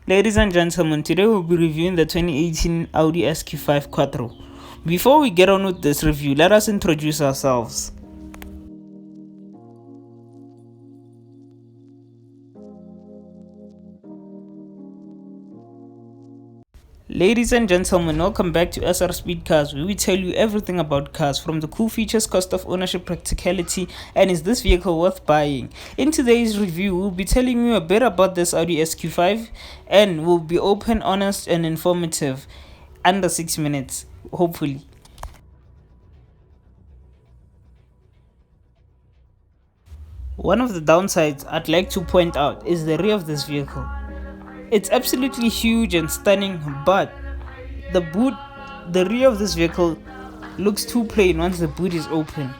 Ladies and gentlemen, today we'll be reviewing the 2018 Audi SQ5 Quattro. Before we get on with this review, let us introduce ourselves. Ladies and gentlemen, welcome back to SR Speed Cars, where we tell you everything about cars, from the cool features, cost of ownership, practicality, and is this vehicle worth buying. In today's review, we'll be telling you a bit about this Audi SQ5, and we'll be open, honest, and informative, under 6 minutes, hopefully. One of the downsides I'd like to point out is the rear of this vehicle. It's absolutely huge and stunning, but the rear of this vehicle looks too plain once the boot is open.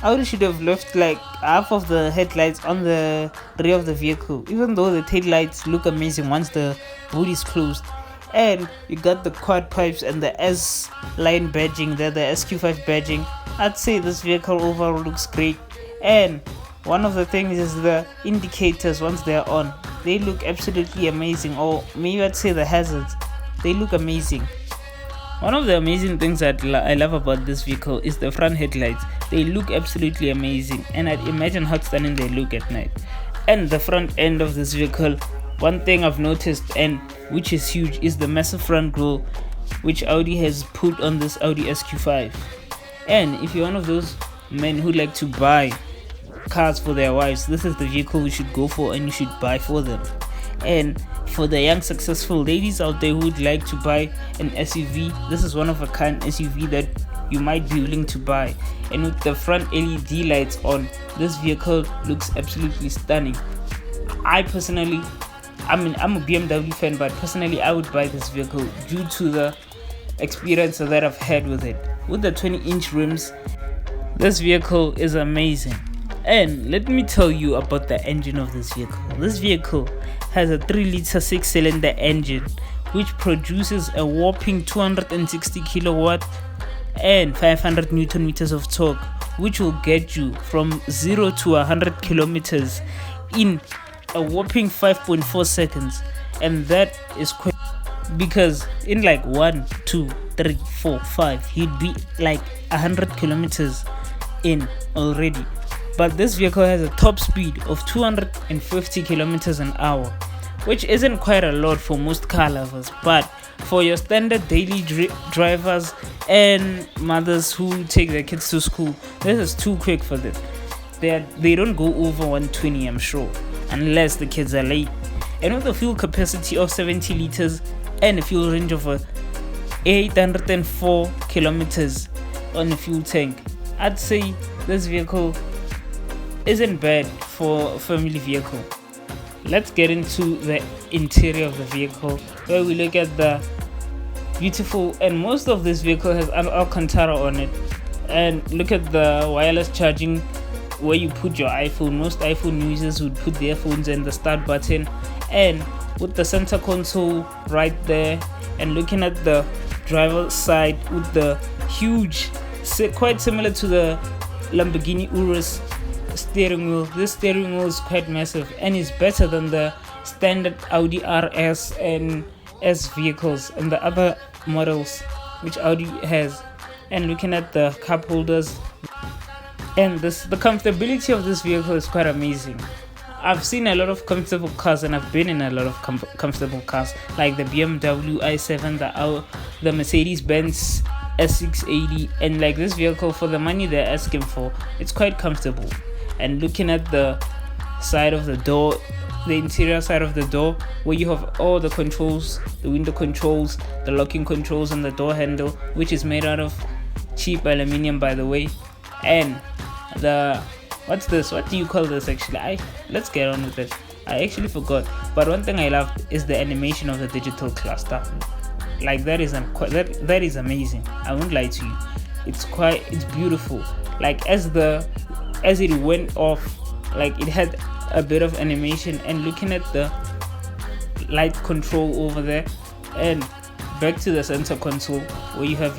Audi should have left like half of the headlights on the rear of the vehicle, even though the taillights look amazing once the boot is closed. And you got the quad pipes and the S line badging there, the SQ5 badging. I'd say this vehicle overall looks great. And one of the things is the indicators. Once they're on, they look absolutely amazing, or maybe I'd say the hazards, they look amazing. One of the amazing things that I love about this vehicle is the front headlights. They look absolutely amazing, and I'd imagine how stunning they look at night. And the front end of this vehicle, one thing I've noticed, and which is huge, is the massive front grille which Audi has put on this Audi SQ5. And if you're one of those men who like to buy cars for their wives, this is the vehicle you should go for and you should buy for them. And for the young successful ladies out there who would like to buy an SUV, this is one of a kind SUV that you might be willing to buy. And with the front LED lights on, this vehicle looks absolutely stunning. I'm a BMW fan, but personally I would buy this vehicle due to the experience that I've had with it. With the 20-inch rims, this vehicle is amazing. And let me tell you about the engine of this vehicle. This vehicle has a 3-liter 6-cylinder engine which produces a whopping 260 kilowatt and 500 newton meters of torque, which will get you from 0 to 100 kilometers in a whopping 5.4 seconds. And that is quite, because in like 1, 2, 3, 4, 5 you'd be like 100 kilometers in already. But this vehicle has a top speed of 250 kilometers an hour, which isn't quite a lot for most car lovers, but for your standard daily drivers and mothers who take their kids to school, this is too quick for them. They don't go over 120, I'm sure, unless the kids are late. And with a fuel capacity of 70 liters and a fuel range of 804 kilometers on the fuel tank, I'd say this vehicle isn't bad for a family vehicle. Let's get into the interior of the vehicle, where we look at the beautiful, and most of this vehicle has Alcantara on it, and look at the wireless charging where you put your iPhone. Most iPhone users would put their phones in the start button, and with the center console right there, and looking at the driver's side with the huge, quite similar to the Lamborghini Urus steering wheel. This steering wheel is quite massive and is better than the standard Audi RS and S vehicles and the other models which Audi has. And looking at the cup holders, and the comfortability of this vehicle is quite amazing. I've seen a lot of comfortable cars, and I've been in a lot of comfortable cars like the BMW i7, the Mercedes-Benz S680, and like this vehicle, for the money they're asking for, it's quite comfortable. And looking at the side of the door, the interior side of the door, where you have all the controls, the window controls, the locking controls, and the door handle, which is made out of cheap aluminium, by the way. And what's this? What do you call this actually? Let's get on with it. I actually forgot. But one thing I loved is the animation of the digital cluster. Like that is amazing. I won't lie to you. It's beautiful. Like as it went off, like it had a bit of animation. And looking at the light control over there, and back to the center console where you have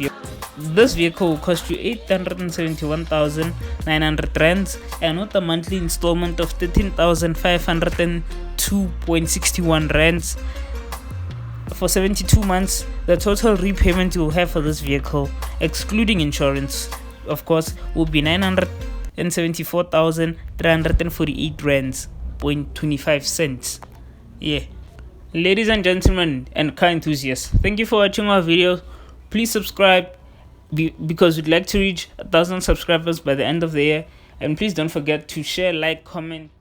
this vehicle will cost you 871,900 rands, and with a monthly installment of 13,502.61 rands, for 72 months, the total repayment you'll have for this vehicle, excluding insurance, of course, will be 974,348 rands, 0.25 cents. Yeah. Ladies and gentlemen and car enthusiasts, thank you for watching our video. Please subscribe because we'd like to reach 1,000 subscribers by the end of the year. And please don't forget to share, like, comment.